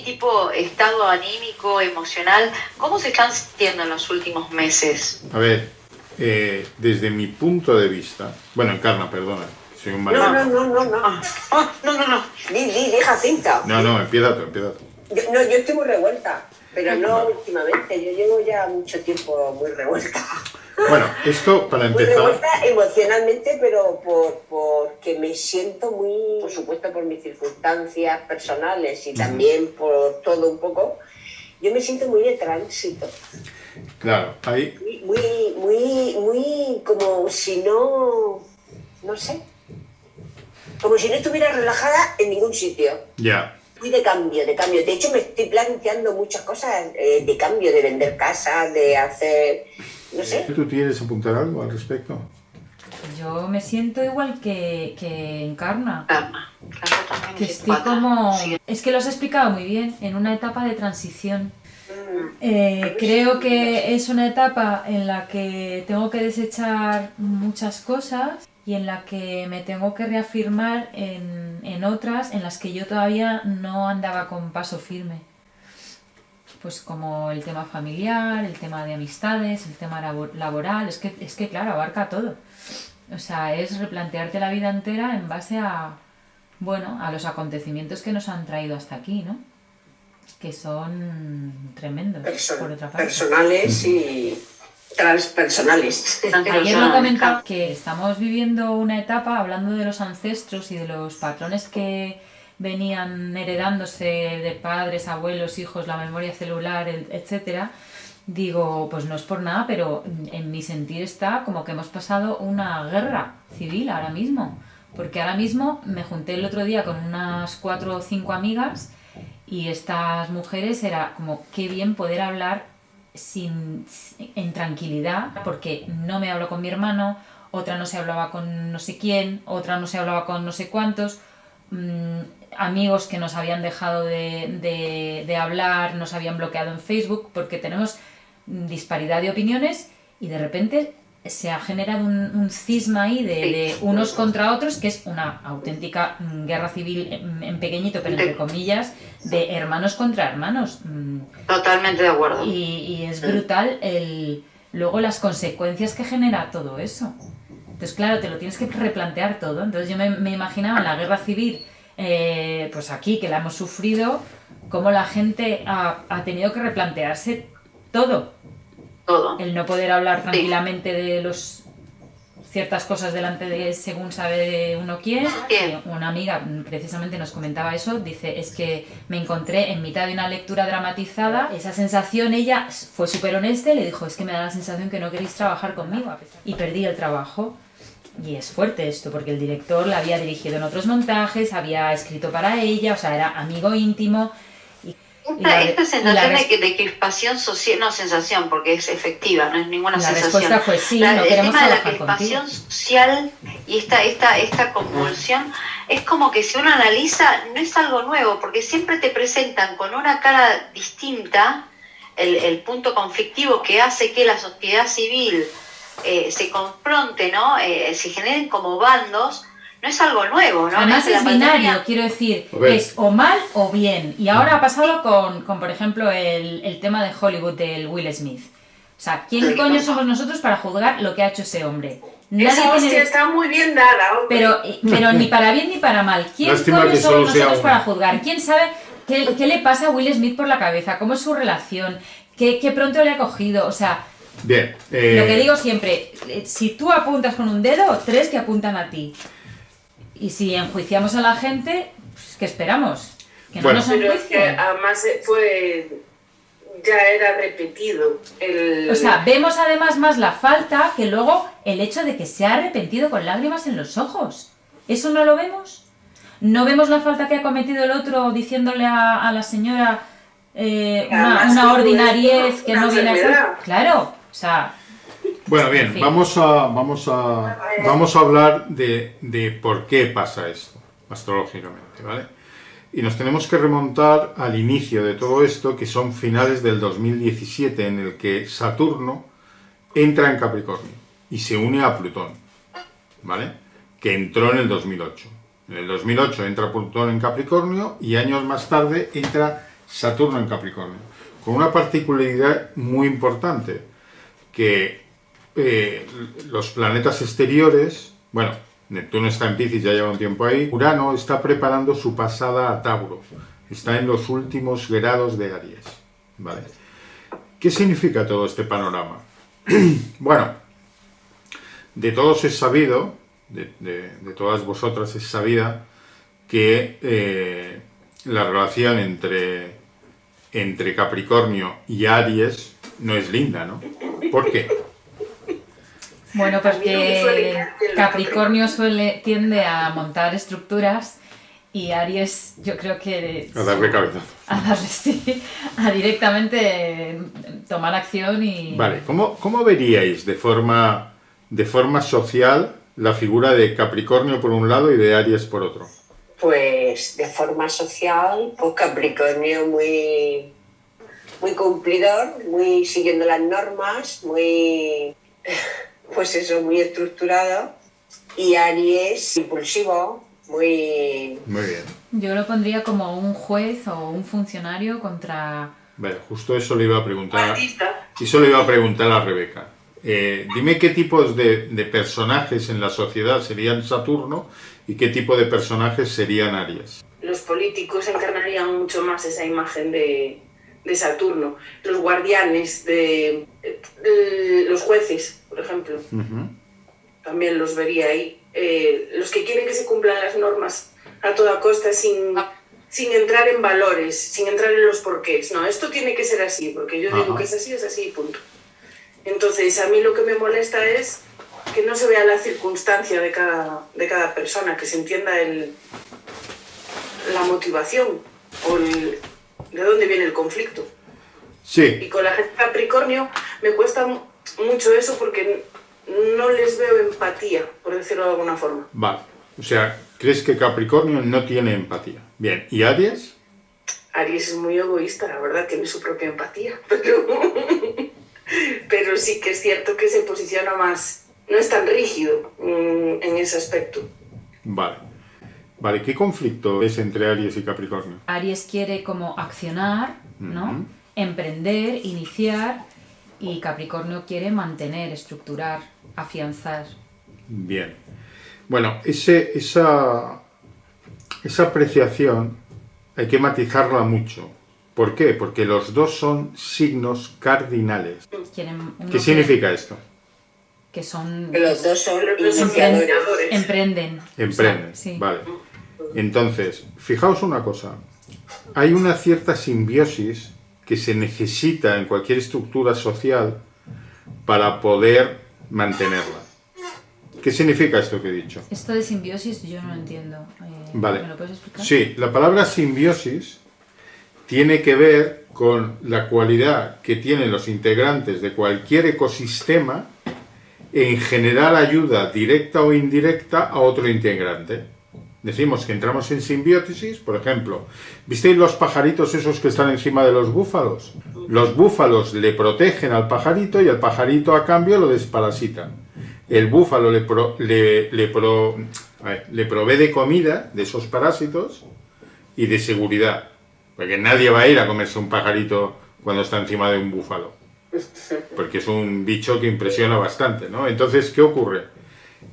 tipo estado anímico, emocional, ¿cómo se están sintiendo en los últimos meses? A ver, desde mi punto de vista... Bueno, Encarna, perdona, soy un mal... No. Di, Jacinta. No, empieza tú. Yo estoy muy revuelta, pero no últimamente. Yo llevo ya mucho tiempo muy revuelta. Bueno, esto para empezar... Muy revuelta emocionalmente, pero porque me siento muy, por supuesto, por mis circunstancias personales y también por todo un poco, yo me siento muy de tránsito. Claro, ahí... Muy como si no sé, como si no estuviera relajada en ningún sitio. Ya. Muy de cambio. De hecho, me estoy planteando muchas cosas de cambio, de vender casas, de hacer, no sé. ¿Tú quieres apuntar algo al respecto? Yo me siento igual que Encarna. También Que estoy como... Es que lo has explicado muy bien, en una etapa de transición. Creo que es una etapa en la que tengo que desechar muchas cosas y en la que me tengo que reafirmar en otras en las que yo todavía no andaba con paso firme. Pues como el tema familiar, el tema de amistades, el tema laboral, es que claro, abarca todo. O sea, es replantearte la vida entera en base a los acontecimienos que nos han traído hasta aquí, ¿no? Que son tremendos, por otra parte. Personales y transpersonales. Ayer lo comentaba que estamos viviendo una etapa, hablando de los ancestros y de los patrones que venían heredándose de padres, abuelos, hijos, la memoria celular, etcétera. Digo, pues no es por nada, pero en mi sentir está como que hemos pasado una guerra civil ahora mismo. Porque ahora mismo me junté el otro día con unas 4 o 5 amigas y estas mujeres era como qué bien poder hablar en tranquilidad, porque no me hablo con mi hermano, otra no se hablaba con no sé quién, otra no se hablaba con no sé cuántos, amigos que nos habían dejado de hablar, nos habían bloqueado en Facebook, porque tenemos disparidad de opiniones y de repente se ha generado un cisma ahí de unos contra otros, que es una auténtica guerra civil en pequeñito, pero entre comillas, de hermanos contra hermanos. Totalmente de acuerdo. Y es brutal luego las consecuencias que genera todo eso. Entonces, claro, te lo tienes que replantear todo. Entonces yo me imaginaba en la guerra civil, pues aquí, que la hemos sufrido, cómo la gente ha tenido que replantearse todo. El no poder hablar tranquilamente de ciertas cosas delante de según sabe uno quién. Una amiga precisamente nos comentaba eso, dice, es que me encontré en mitad de una lectura dramatizada, esa sensación, ella fue súper honesta y le dijo, es que me da la sensación que no queréis trabajar conmigo, y perdí el trabajo. Y es fuerte esto, porque el director la había dirigido en otros montajes, había escrito para ella, o sea, era amigo íntimo. Esta sensación de crispación social, no sensación, porque es efectiva, no es ninguna sensación. La respuesta fue sí, no queremos el tema de la trabajar crispación contigo. social y esta convulsión, es como que si uno analiza, no es algo nuevo, porque siempre te presentan con una cara distinta el punto conflictivo que hace que la sociedad civil se confronte, ¿no? Se generen como bandos. No es algo nuevo, ¿no? Además es binario, quiero decir, es o mal o bien. Y ahora ha pasado con por ejemplo, el tema de Hollywood del Will Smith. O sea, ¿quién coño somos nosotros para juzgar lo que ha hecho ese hombre? Esa hostia está muy bien dada, hombre. Pero ni para bien ni para mal. ¿Quién coño somos nosotros para juzgar? ¿Quién sabe qué le pasa a Will Smith por la cabeza? ¿Cómo es su relación? ¿Qué pronto le ha cogido? O sea... Bien. Lo que digo siempre, si tú apuntas con un dedo, 3 que apuntan a ti. Y si enjuiciamos a la gente, pues, ¿qué esperamos? Que no nos enjuicien. Pero es que además ya era repetido. O sea, vemos además más la falta que luego el hecho de que se ha arrepentido con lágrimas en los ojos. ¿Eso no lo vemos? ¿No vemos la falta que ha cometido el otro diciéndole a la señora una ordinariez que no viene a... Claro, o sea... Bueno, bien, en fin. vamos a hablar de por qué pasa esto, astrológicamente, ¿vale? Y nos tenemos que remontar al inicio de todo esto, que son finales del 2017, en el que Saturno entra en Capricornio y se une a Plutón, ¿vale? Que entró en el 2008. En el 2008 entra Plutón en Capricornio y años más tarde entra Saturno en Capricornio, con una particularidad muy importante, que los planetas exteriores, bueno, Neptuno está en Piscis, ya lleva un tiempo ahí, Urano está preparando su pasada a Tauro, está en los últimos grados de Aries, ¿vale? ¿Qué significa todo este panorama? Bueno, de todos es sabido, de todas vosotras es sabida, que la relación entre Capricornio y Aries no es linda, ¿no? ¿Por qué? Bueno, porque Capricornio tiende a montar estructuras y Aries yo creo que... A darle cabeza. A darle, sí, a directamente tomar acción y... Vale, ¿cómo veríais de forma social la figura de Capricornio por un lado y de Aries por otro? Pues de forma social, pues Capricornio muy cumplidor, muy siguiendo las normas, muy, pues eso, muy estructurado, y Aries impulsivo, muy... Muy bien. Yo lo pondría como un juez o un funcionario contra... Vale, justo eso le iba a preguntar. Artista. Eso le iba a preguntar a Rebeca. Dime qué tipos de personajes en la sociedad serían Saturno y qué tipo de personajes serían Aries. Los políticos encarnarían mucho más esa imagen de Saturno. Los guardianes, los jueces, por ejemplo, también los vería ahí. Los que quieren que se cumplan las normas a toda costa sin entrar en valores, sin entrar en los porqués. No, esto tiene que ser así, porque yo digo que es así, punto. Entonces, a mí lo que me molesta es que no se vea la circunstancia de cada persona, que se entienda la motivación o de dónde viene el conflicto. Sí. Y con la gente Capricornio me cuesta mucho eso porque no les veo empatía, por decirlo de alguna forma. Vale. O sea, ¿crees que Capricornio no tiene empatía? Bien. ¿Y Aries? Aries es muy egoísta, la verdad, tiene su propia empatía, pero sí que es cierto que se posiciona más, no es tan rígido en ese aspecto. Vale. Vale, ¿qué conflicto es entre Aries y Capricornio? Aries quiere como accionar, ¿no? Emprender, iniciar, y Capricornio quiere mantener, estructurar, afianzar. Bien. Bueno, esa apreciación hay que matizarla mucho. ¿Por qué? Porque los dos son signos cardinales. ¿Qué significa esto? Que son... Los dos son iniciadores. Emprenden. Emprenden, O sea, sí. vale. Entonces, fijaos una cosa. Hay una cierta simbiosis que se necesita en cualquier estructura social para poder mantenerla. ¿Qué significa esto que he dicho? Esto de simbiosis yo no lo entiendo. Vale. ¿Me lo puedes explicar? Sí, la palabra simbiosis tiene que ver con la cualidad que tienen los integrantes de cualquier ecosistema en generar ayuda directa o indirecta a otro integrante. Decimos que entramos en simbiosis, por ejemplo, ¿visteis los pajaritos esos que están encima de los búfalos? Los búfalos le protegen al pajarito y el pajarito a cambio lo desparasita. El búfalo le provee de comida, de esos parásitos, y de seguridad. Porque nadie va a ir a comerse un pajarito cuando está encima de un búfalo. Porque es un bicho que impresiona bastante, ¿no? Entonces, ¿qué ocurre?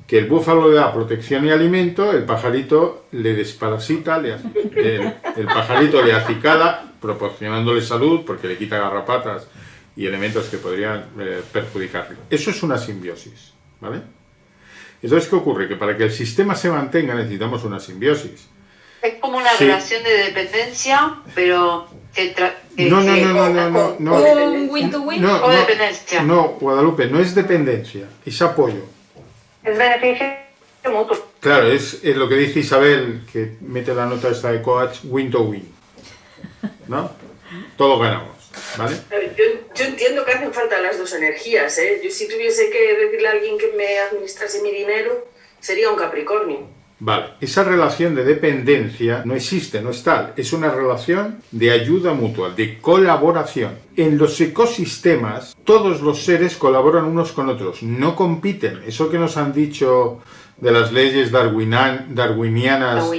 Que el búfalo le da protección y alimento, el pajarito le desparasita, el pajarito le acicala, proporcionándole salud, porque le quita garrapatas y elementos que podrían perjudicarle. Eso es una simbiosis, ¿vale? Entonces, ¿qué ocurre? Que para que el sistema se mantenga necesitamos una simbiosis. Es como una relación de dependencia, pero No. ¿Un win-to-win? O dependencia. No, Guadalupe, no es dependencia, es apoyo. Es beneficio mutuo. Claro, es lo que dice Isabel, que mete la nota esta de coach, win-to-win. ¿No? Todos ganamos, ¿vale? Yo entiendo que hacen falta las dos energías, ¿eh? Yo si tuviese que decirle a alguien que me administrase mi dinero, sería un Capricornio. Vale, esa relación de dependencia no existe, no es tal. Es una relación de ayuda mutua, de colaboración. En los ecosistemas, todos los seres colaboran unos con otros, no compiten. Eso que nos han dicho de las leyes darwinianas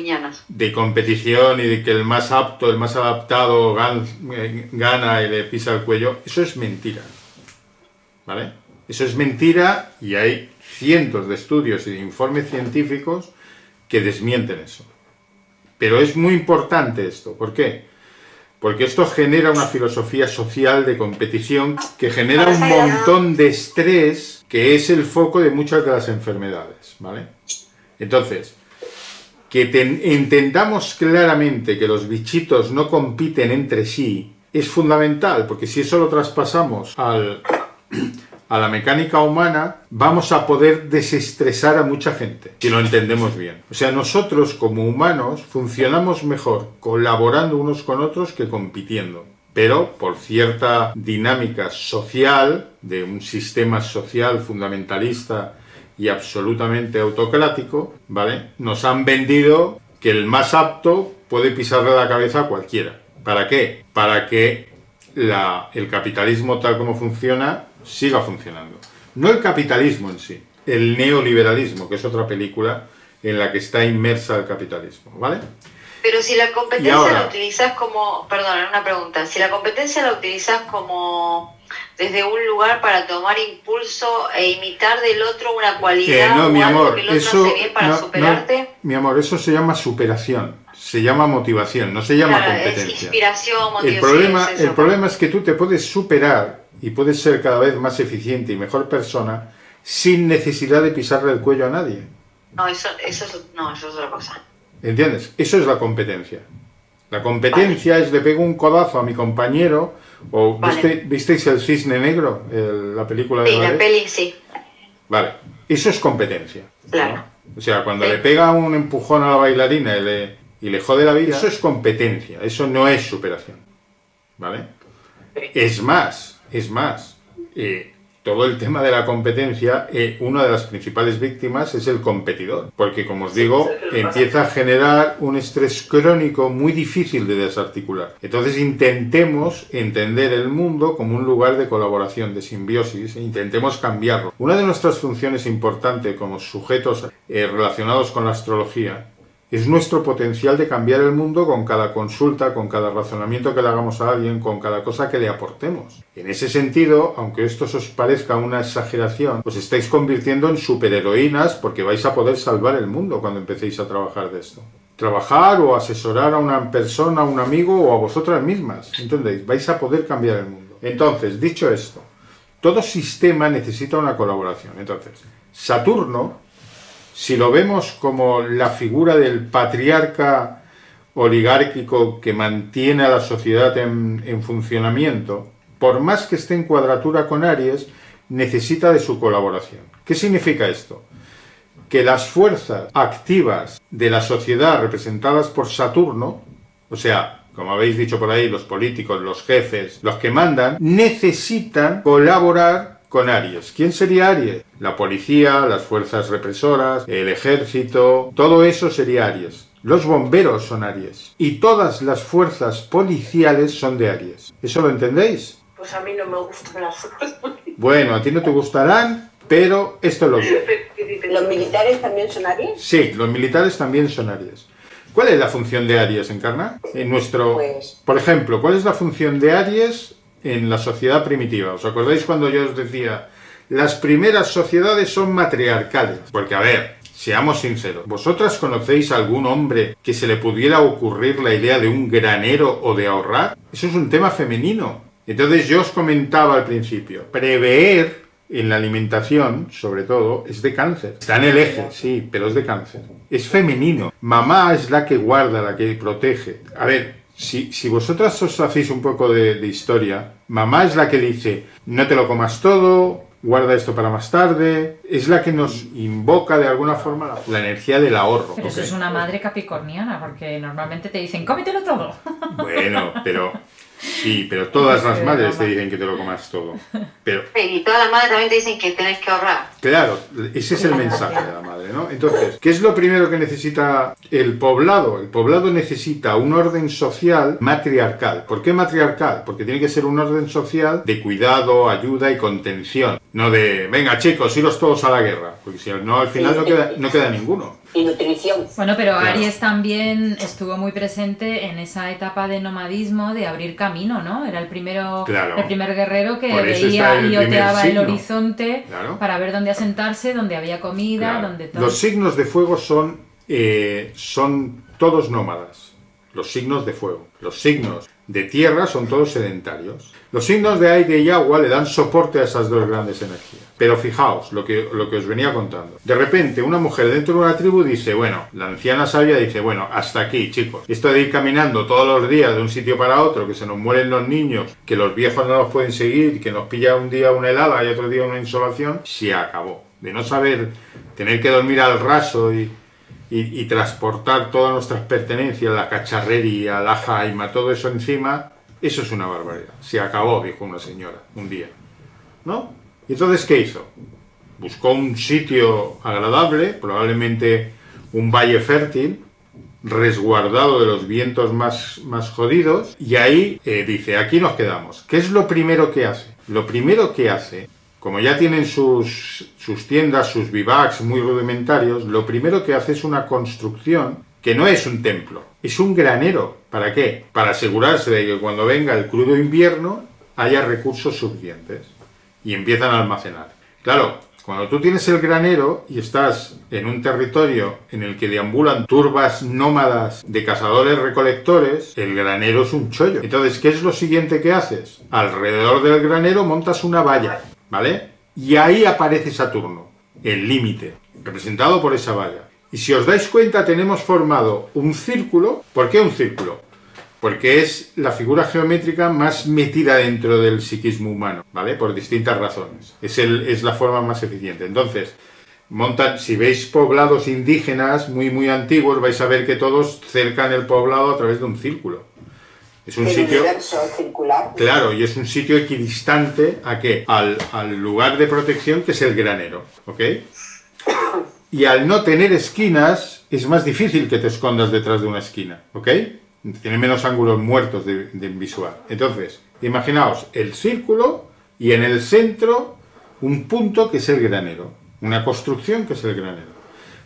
de competición y de que el más apto, el más adaptado gana y le pisa el cuello, eso es mentira. ¿Vale? Eso es mentira y hay cientos de estudios y de informes científicos que desmienten eso. Pero es muy importante esto. ¿Por qué? Porque esto genera una filosofía social de competición que genera un montón de estrés que es el foco de muchas de las enfermedades, ¿vale? Entonces, que entendamos claramente que los bichitos no compiten entre sí es fundamental, porque si eso lo traspasamos a la mecánica humana, vamos a poder desestresar a mucha gente, si lo entendemos bien. O sea, nosotros como humanos funcionamos mejor colaborando unos con otros que compitiendo. Pero por cierta dinámica social, de un sistema social fundamentalista y absolutamente autocrático, ¿vale? Nos han vendido que el más apto puede pisarle la cabeza a cualquiera. ¿Para qué? Para que el capitalismo tal como funciona siga funcionando. No el capitalismo en sí, el neoliberalismo, que es otra película en la que está inmersa el capitalismo, ¿vale? Pero si la competencia la utilizas como, perdón, una pregunta, si la competencia la utilizas como desde un lugar para tomar impulso e imitar del otro una cualidad no, mi amor, que el otro hace bien para superarte. No, mi amor, eso se llama superación, se llama motivación, no se llama competencia. Es inspiración, motivación. El problema es que tú te puedes superar y puedes ser cada vez más eficiente y mejor persona sin necesidad de pisarle el cuello a nadie. No, eso es otra cosa. ¿Entiendes? Eso es la competencia. La competencia es le pego un codazo a mi compañero, o ¿visteis El Cisne Negro? La película de la peli, sí. Vale, eso es competencia. Claro. ¿No? O sea, cuando le pega un empujón a la bailarina y le jode la vida, eso es competencia, eso no es superación. ¿Vale? Es más, todo el tema de la competencia, una de las principales víctimas es el competidor, porque como os digo, empieza a generar un estrés crónico muy difícil de desarticular. Entonces intentemos entender el mundo como un lugar de colaboración, de simbiosis, e intentemos cambiarlo. Una de nuestras funciones importantes como sujetos relacionados con la astrología es nuestro potencial de cambiar el mundo con cada consulta, con cada razonamiento que le hagamos a alguien, con cada cosa que le aportemos. En ese sentido, aunque esto os parezca una exageración, os estáis convirtiendo en superheroínas porque vais a poder salvar el mundo cuando empecéis a trabajar de esto. Trabajar o asesorar a una persona, a un amigo o a vosotras mismas, ¿entendéis? Vais a poder cambiar el mundo. Entonces, dicho esto, todo sistema necesita una colaboración. Entonces, Saturno, si lo vemos como la figura del patriarca oligárquico que mantiene a la sociedad en funcionamiento, por más que esté en cuadratura con Aries, necesita de su colaboración. ¿Qué significa esto? Que las fuerzas activas de la sociedad representadas por Saturno, o sea, como habéis dicho por ahí, los políticos, los jefes, los que mandan, necesitan colaborar con Aries. ¿Quién sería Aries? La policía, las fuerzas represoras, el ejército, todo eso sería Aries. Los bomberos son Aries. Y todas las fuerzas policiales son de Aries. ¿Eso lo entendéis? Pues a mí no me gustan las fuerzas policiales. Bueno, a ti no te gustarán, pero esto es lo que... ¿Los militares también son Aries? Sí, los militares también son Aries. ¿Cuál es la función de Aries, Encarna? Por ejemplo, ¿cuál es la función de Aries en la sociedad primitiva? ¿Os acordáis cuando yo os decía, las primeras sociedades son matriarcales? Porque, a ver, seamos sinceros, ¿vosotras conocéis a algún hombre que se le pudiera ocurrir la idea de un granero o de ahorrar? Eso es un tema femenino. Entonces yo os comentaba al principio, prever en la alimentación, sobre todo, es de Cáncer. Está en el eje, sí, pero es de Cáncer. Es femenino. Mamá es la que guarda, la que protege. A ver, si vosotras os hacéis un poco de historia, mamá es la que dice, no te lo comas todo, guarda esto para más tarde, es la que nos invoca de alguna forma la energía del ahorro. Pero eso es una madre capricorniana, porque normalmente te dicen, cómetelo todo. Bueno, pero sí, pero todas las madres te dicen que te lo comas todo. Pero, y todas las madres también te dicen que tenés que ahorrar. Claro, ese es el mensaje de la madre, ¿no? Entonces, ¿qué es lo primero que necesita el poblado? El poblado necesita un orden social matriarcal. ¿Por qué matriarcal? Porque tiene que ser un orden social de cuidado, ayuda y contención. No de, venga chicos, iros todos a la guerra. Porque si no, al final no queda ninguno. Y nutrición. Bueno, pero Claro. Aries también estuvo muy presente en esa etapa de nomadismo, de abrir camino, ¿no? Era el Claro. el primer guerrero que Por eso veía está el y primer oteaba el signo. horizonte Claro. para ver dónde asentarse, dónde había comida, Claro. dónde todo. Los signos de fuego son todos nómadas. Los signos de fuego. Los signos de tierra son todos sedentarios. Los signos de aire y agua le dan soporte a esas dos grandes energías. Pero fijaos, lo que os venía contando. De repente, una mujer dentro de una tribu dice, bueno, la anciana sabia dice, bueno, hasta aquí, chicos. Esto de ir caminando todos los días de un sitio para otro, que se nos mueren los niños, que los viejos no los pueden seguir, que nos pilla un día una helada y otro día una insolación, se acabó. De no saber, tener que dormir al raso y transportar todas nuestras pertenencias, la cacharrería, la jaima, todo eso encima, eso es una barbaridad. Se acabó, dijo una señora un día, ¿no? ¿Y entonces qué hizo? Buscó un sitio agradable, probablemente un valle fértil, resguardado de los vientos más jodidos, y ahí dice, aquí nos quedamos. ¿Qué es lo primero que hace? Lo primero que hace, como ya tienen sus tiendas, sus bivacs muy rudimentarios, lo primero que hace es una construcción que no es un templo, es un granero. ¿Para qué? Para asegurarse de que cuando venga el crudo invierno haya recursos suficientes y empiezan a almacenar. Claro, cuando tú tienes el granero y estás en un territorio en el que deambulan turbas nómadas de cazadores-recolectores, el granero es un chollo. Entonces, ¿qué es lo siguiente que haces? Alrededor del granero montas una valla, ¿vale? Y ahí aparece Saturno, el límite, representado por esa valla. Y si os dais cuenta, tenemos formado un círculo. ¿Por qué un círculo? Porque es la figura geométrica más metida dentro del psiquismo humano, ¿vale? Por distintas razones. Es la forma más eficiente. Entonces, si veis poblados indígenas muy antiguos, vais a ver que todos cercan el poblado a través de un círculo. Es un sitio universo circular. Claro, y es un sitio equidistante ¿a qué? Al lugar de protección que es el granero, ¿ok? Y al no tener esquinas, es más difícil que te escondas detrás de una esquina, ¿ok? Tiene menos ángulos muertos de visual. Entonces, imaginaos el círculo y en el centro un punto que es el granero, una construcción que es el granero.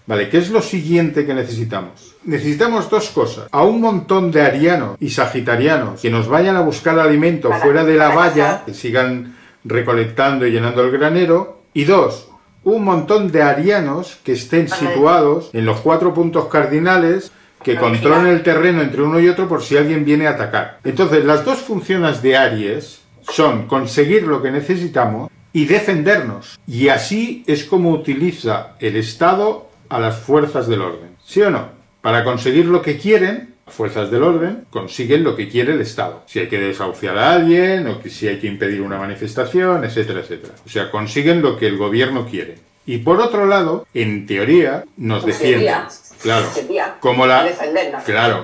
Vale, ¿qué es lo siguiente que necesitamos? Necesitamos dos cosas. A un montón de arianos y sagitarianos que nos vayan a buscar alimento fuera de la valla, que sigan recolectando y llenando el granero. Y dos, un montón de arianos que estén situados en los 4 puntos cardinales que controlen el terreno entre uno y otro por si alguien viene a atacar. Entonces, las dos funciones de Aries son conseguir lo que necesitamos y defendernos. Y así es como utiliza el Estado a las fuerzas del orden. ¿Sí o no? Para conseguir lo que quieren, las fuerzas del orden consiguen lo que quiere el Estado. Si hay que desahuciar a alguien, o que si hay que impedir una manifestación, etcétera, etcétera. O sea, consiguen lo que el gobierno quiere. Y por otro lado, en teoría, nos defienden. Claro,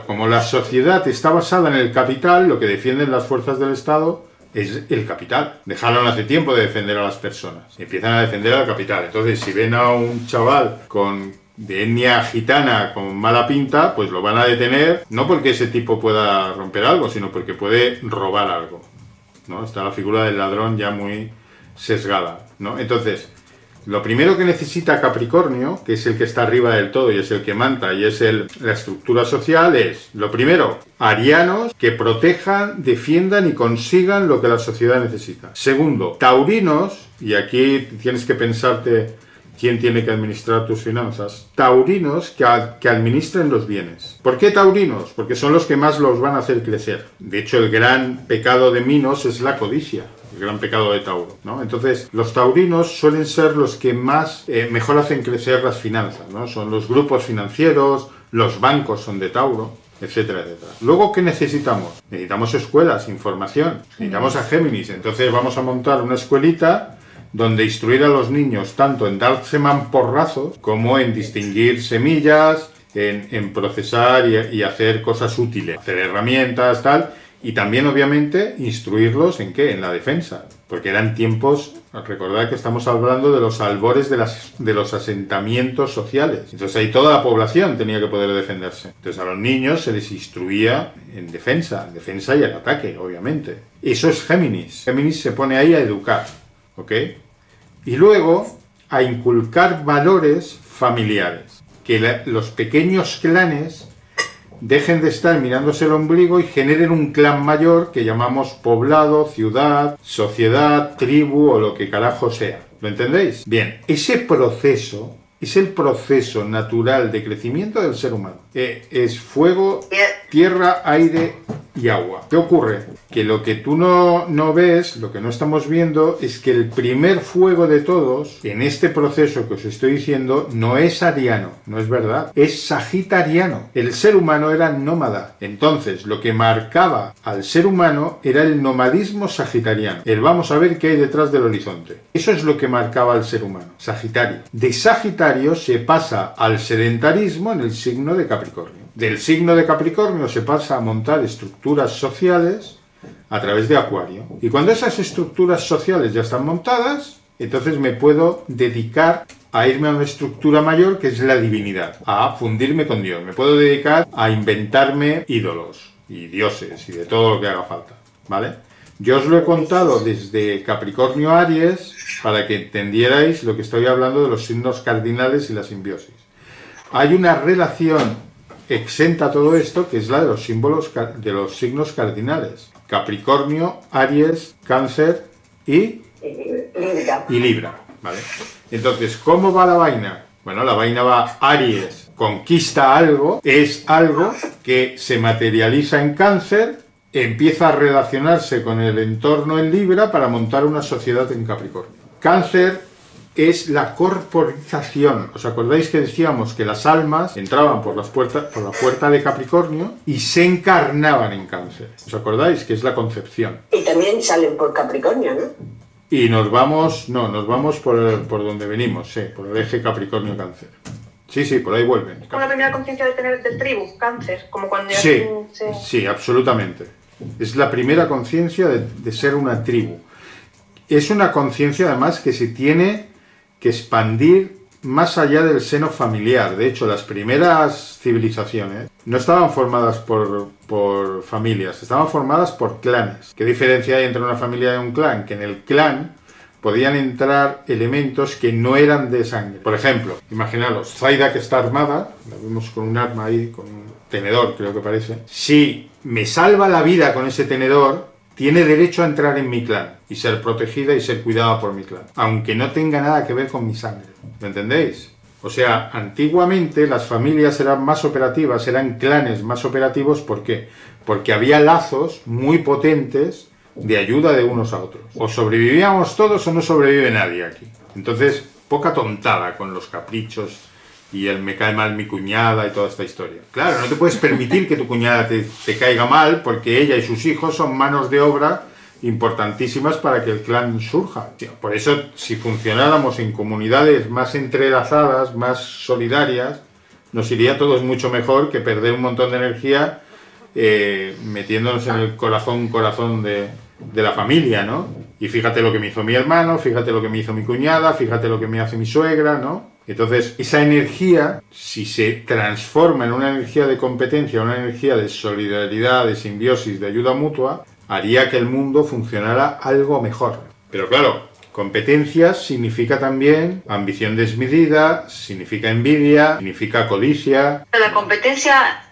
como la sociedad está basada en el capital, lo que defienden las fuerzas del Estado es el capital. Dejaron hace tiempo de defender a las personas. Empiezan a defender al capital. Entonces, si ven a un chaval de etnia gitana con mala pinta, pues lo van a detener, no porque ese tipo pueda romper algo, sino porque puede robar algo, ¿no? Está la figura del ladrón ya muy sesgada, ¿no? Entonces, lo primero que necesita Capricornio, que es el que está arriba del todo y es el que manda y es la estructura social, es, lo primero, arianos que protejan, defiendan y consigan lo que la sociedad necesita. Segundo, taurinos, y aquí tienes que pensarte quién tiene que administrar tus finanzas, taurinos que administren los bienes. ¿Por qué taurinos? Porque son los que más los van a hacer crecer. De hecho, el gran pecado de Minos es la codicia. El gran pecado de Tauro, ¿no? Entonces, los taurinos suelen ser los que mejor hacen crecer las finanzas, ¿no? Son los grupos financieros, los bancos son de Tauro, etcétera, etcétera. Luego, ¿qué necesitamos? Necesitamos escuelas, información, necesitamos a Géminis. Entonces, vamos a montar una escuelita donde instruir a los niños tanto en darse mamporrazos como en distinguir semillas, en procesar y hacer cosas útiles, hacer herramientas, tal. Y también, obviamente, instruirlos ¿en qué? En la defensa. Porque eran tiempos, recordad que estamos hablando de los albores de los asentamientos sociales. Entonces ahí toda la población tenía que poder defenderse. Entonces a los niños se les instruía en defensa y el ataque, obviamente. Eso es Géminis. Géminis se pone ahí a educar, ¿ok? Y luego a inculcar valores familiares. Que los pequeños clanes dejen de estar mirándose el ombligo y generen un clan mayor que llamamos poblado, ciudad, sociedad, tribu o lo que carajo sea. ¿Lo entendéis? Bien, ese proceso es el proceso natural de crecimiento del ser humano. Es fuego, tierra, aire y agua. ¿Qué ocurre? Que lo que tú no ves, lo que no estamos viendo, es que el primer fuego de todos, en este proceso que os estoy diciendo, no es ariano, no es verdad, es sagitariano. El ser humano era nómada. Entonces, lo que marcaba al ser humano era el nomadismo sagitariano. El vamos a ver qué hay detrás del horizonte. Eso es lo que marcaba al ser humano, Sagitario. De Sagitario se pasa al sedentarismo en el signo de Capricornio. Del signo de Capricornio se pasa a montar estructuras sociales a través de Acuario. Y cuando esas estructuras sociales ya están montadas, entonces me puedo dedicar a irme a una estructura mayor que es la divinidad, a fundirme con Dios. Me puedo dedicar a inventarme ídolos y dioses y de todo lo que haga falta, ¿vale? Yo os lo he contado desde Capricornio a Aries para que entendierais lo que estoy hablando de los signos cardinales y la simbiosis. Hay una relación exenta a todo esto, que es la de los símbolos de los signos cardinales. Capricornio, Aries, Cáncer y Libra, ¿vale? Entonces, ¿cómo va la vaina? Bueno, la vaina va Aries, conquista algo, es algo que se materializa en Cáncer, empieza a relacionarse con el entorno en Libra para montar una sociedad en Capricornio. Cáncer es la corporización. ¿Os acordáis que decíamos que las almas entraban por la puerta de Capricornio y se encarnaban en Cáncer? ¿Os acordáis? Que es la concepción. Y también salen por Capricornio, ¿no? Y nos vamos por donde venimos, sí, por el eje Capricornio-Cáncer. Sí, por ahí vuelven. ¿Como la primera conciencia de tener del tribu, Cáncer? Como cuando ya sí, absolutamente. Es la primera conciencia de ser una tribu. Es una conciencia, además, que se tiene que expandir más allá del seno familiar. De hecho, las primeras civilizaciones no estaban formadas por familias, estaban formadas por clanes. ¿Qué diferencia hay entre una familia y un clan? Que en el clan podían entrar elementos que no eran de sangre. Por ejemplo, imaginaros, Zaida, que está armada, la vemos con un arma ahí, con un tenedor, creo que parece. Si me salva la vida con ese tenedor, tiene derecho a entrar en mi clan y ser protegida y ser cuidada por mi clan, aunque no tenga nada que ver con mi sangre. ¿Me entendéis? O sea, antiguamente las familias eran más operativas, eran clanes más operativos. ¿Por qué? Porque había lazos muy potentes de ayuda de unos a otros. O sobrevivíamos todos o no sobrevive nadie aquí. Entonces, poca tontada con los caprichos y el me cae mal mi cuñada y toda esta historia. Claro, no te puedes permitir que tu cuñada te caiga mal porque ella y sus hijos son manos de obra importantísimas para que el clan surja. Por eso, si funcionáramos en comunidades más entrelazadas, más solidarias, nos iría a todos mucho mejor que perder un montón de energía metiéndonos en el corazón de la familia, ¿no? Y fíjate lo que me hizo mi hermano, fíjate lo que me hizo mi cuñada, fíjate lo que me hace mi suegra, ¿no? Entonces, esa energía, si se transforma en una energía de competencia, una energía de solidaridad, de simbiosis, de ayuda mutua, haría que el mundo funcionara algo mejor. Pero claro, competencias significa también ambición desmedida, significa envidia, significa codicia. La competencia,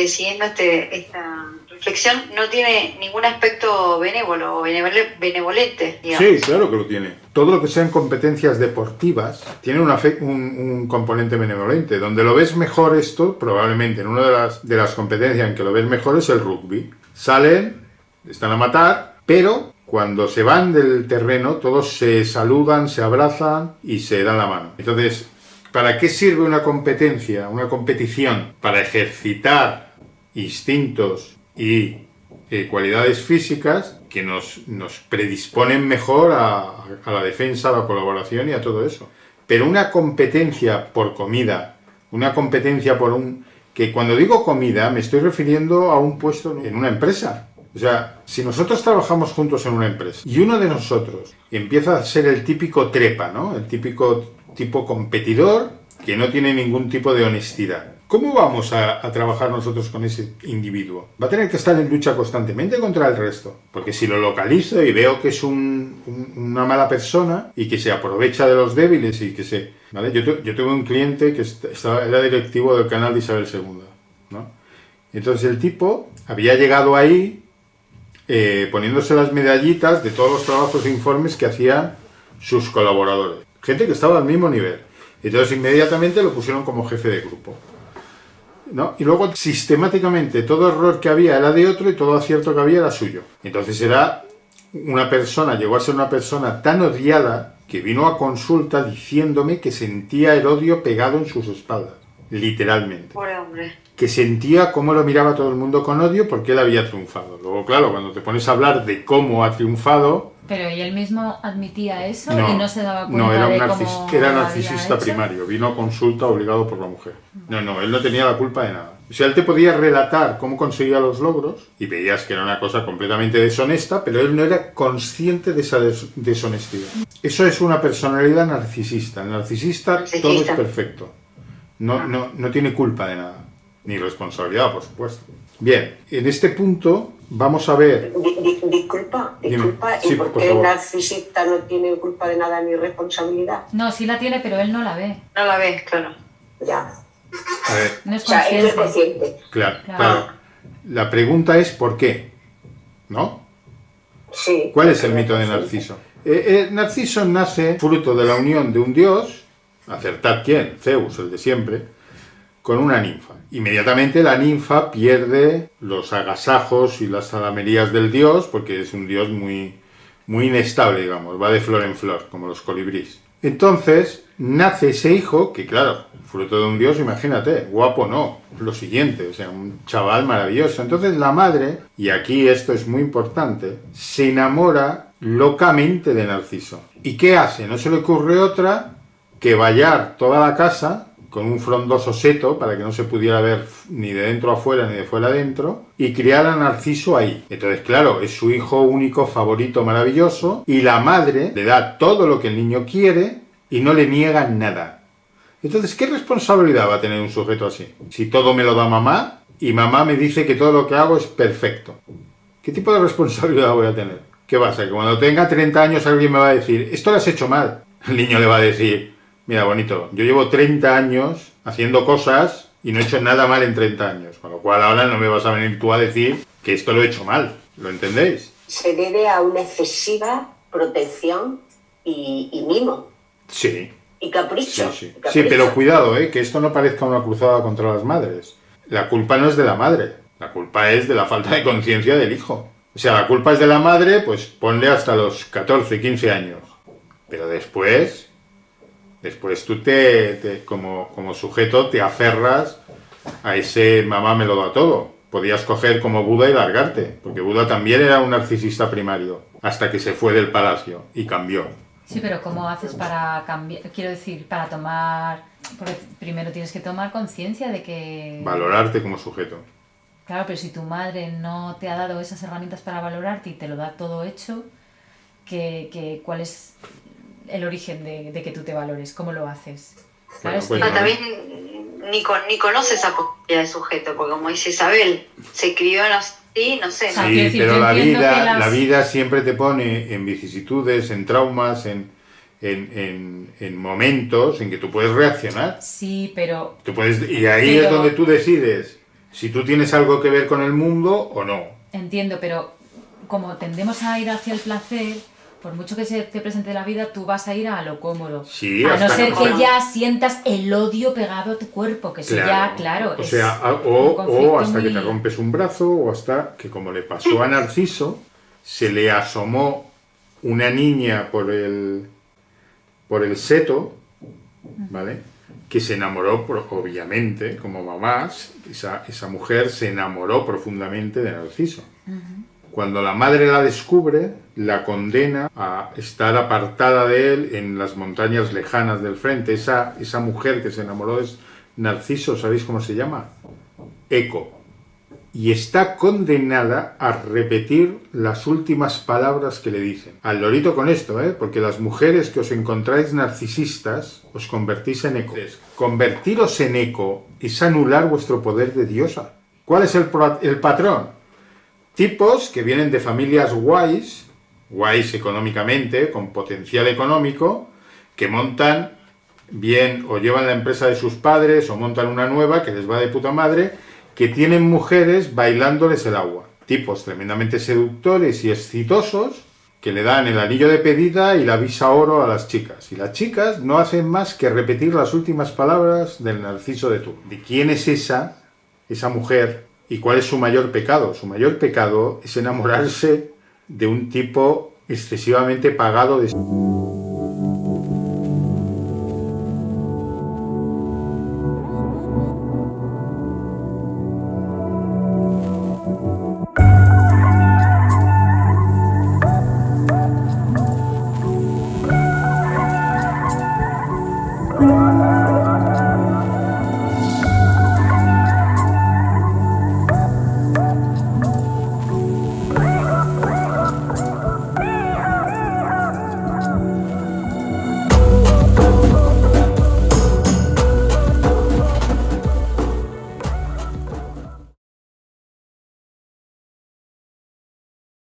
siguiendo esta reflexión, no tiene ningún aspecto benévolo o benevolente, digamos. Sí, claro que lo tiene. Todo lo que sean competencias deportivas tiene un componente benevolente. Donde lo ves mejor esto, probablemente en una de las competencias en que lo ves mejor es el rugby. Salen, están a matar, pero cuando se van del terreno todos se saludan, se abrazan y se dan la mano. Entonces, ¿para qué sirve una competencia, una competición? Para ejercitar instintos y cualidades físicas que nos predisponen mejor a la defensa, a la colaboración y a todo eso. Pero una competencia por comida, una competencia por que cuando digo comida me estoy refiriendo a un puesto en una empresa. O sea, si nosotros trabajamos juntos en una empresa y uno de nosotros empieza a ser el típico trepa, ¿no? El típico tipo competidor que no tiene ningún tipo de honestidad. ¿Cómo vamos a trabajar nosotros con ese individuo? Va a tener que estar en lucha constantemente contra el resto. Porque si lo localizo y veo que es una mala persona y que se aprovecha de los débiles y que se... ¿vale? Yo tuve un cliente que era directivo del canal de Isabel II, ¿no? Entonces el tipo había llegado ahí poniéndose las medallitas de todos los trabajos e informes que hacían sus colaboradores. Gente que estaba al mismo nivel. Entonces inmediatamente lo pusieron como jefe de grupo, ¿no? Y luego sistemáticamente todo error que había era de otro y todo acierto que había era suyo. Entonces llegó a ser una persona tan odiada que vino a consulta diciéndome que sentía el odio pegado en sus espaldas, literalmente. Pobre hombre. Que sentía cómo lo miraba todo el mundo con odio porque él había triunfado. Luego, claro, cuando te pones a hablar de cómo ha triunfado... Pero ¿y él mismo admitía eso y no se daba cuenta era narcisista primario. Vino a consulta obligado por la mujer. No, él no tenía la culpa de nada. O sea, él te podía relatar cómo conseguía los logros y veías que era una cosa completamente deshonesta, pero él no era consciente de esa deshonestidad. Eso es una personalidad narcisista. El narcisista todo es perfecto. No tiene culpa de nada. Ni responsabilidad, por supuesto. Bien, en este punto vamos a ver... Disculpa, sí, ¿y por qué el narcisista no tiene culpa de nada ni responsabilidad? No, sí la tiene, pero él no la ve. No la ves, claro. Ya. A ver, No es O sea, consciente. él es consciente. Claro. La pregunta es ¿por qué? ¿No? Sí. ¿Cuál es el mito de Narciso? Narciso nace fruto de la unión de un dios, acertad quién, Zeus, el de siempre, con una ninfa. Inmediatamente la ninfa pierde los agasajos y las zalamerías del dios, porque es un dios muy inestable, digamos, va de flor en flor, como los colibríes. Entonces nace ese hijo, que claro, fruto de un dios, imagínate, guapo no, lo siguiente, o sea, un chaval maravilloso. Entonces la madre, y aquí esto es muy importante, se enamora locamente de Narciso. ¿Y qué hace? No se le ocurre otra que vallar toda la casa con un frondoso seto para que no se pudiera ver ni de dentro afuera ni de fuera adentro, y criar a Narciso ahí. Entonces, claro, es su hijo único, favorito, maravilloso, y la madre le da todo lo que el niño quiere y no le niega nada. Entonces, ¿qué responsabilidad va a tener un sujeto así? Si todo me lo da mamá y mamá me dice que todo lo que hago es perfecto. ¿Qué tipo de responsabilidad voy a tener? ¿Qué pasa? Que cuando tenga 30 años alguien me va a decir, esto lo has hecho mal. El niño le va a decir, mira, bonito, yo llevo 30 años haciendo cosas y no he hecho nada mal en 30 años. Con lo cual ahora no me vas a venir tú a decir que esto lo he hecho mal. ¿Lo entendéis? Se debe a una excesiva protección y mimo. Sí. Y capricho. Sí, pero cuidado, que esto no parezca una cruzada contra las madres. La culpa no es de la madre. La culpa es de la falta de conciencia del hijo. O sea, la culpa es de la madre, pues ponle hasta los 14, 15 años. Pero después tú como sujeto te aferras a ese mamá me lo da todo. Podías coger como Buda y largarte, porque Buda también era un narcisista primario, hasta que se fue del palacio y cambió. Sí, pero ¿cómo haces para cambiar? Quiero decir, para tomar... Porque primero tienes que tomar conciencia de que... Valorarte como sujeto. Claro, pero si tu madre no te ha dado esas herramientas para valorarte y te lo da todo hecho, ¿cuál es el origen de que tú te valores? ¿Cómo lo haces? Claro, Bueno, pues también ni conoce esa posibilidad de sujeto, porque como dice Isabel, se crió así, no sé. Sí, pero la vida siempre te pone en vicisitudes, en traumas, en momentos en que tú puedes reaccionar. Sí, pero... Y ahí es donde tú decides si tú tienes algo que ver con el mundo o no. Entiendo, pero como tendemos a ir hacia el placer, por mucho que se te presente la vida, tú vas a ir a lo cómodo. Sí, a no ser que ya sientas el odio pegado a tu cuerpo, que eso ya, claro, o sea, hasta que te rompes un brazo, o hasta que, como le pasó a Narciso, se le asomó una niña por el seto, ¿vale? Que se enamoró, obviamente, como mamás, esa mujer se enamoró profundamente de Narciso. Cuando la madre la descubre, la condena a estar apartada de él en las montañas lejanas del frente. Esa mujer que se enamoró de Narciso, ¿sabéis cómo se llama? Eco. y está condenada a repetir las últimas palabras que le dicen. Al lorito con esto, porque las mujeres que os encontráis narcisistas os convertís en eco. Convertiros en eco es anular vuestro poder de diosa. ¿Cuál es el patrón? Tipos que vienen de familias guays económicamente, con potencial económico, que montan bien o llevan la empresa de sus padres o montan una nueva que les va de puta madre, que tienen mujeres bailándoles el agua. Tipos tremendamente seductores y exitosos que le dan el anillo de pedida y la visa oro a las chicas. Y las chicas no hacen más que repetir las últimas palabras del narciso de turno. ¿De quién es esa mujer y cuál es su mayor pecado? Su mayor pecado es enamorarse de un tipo excesivamente pagado de...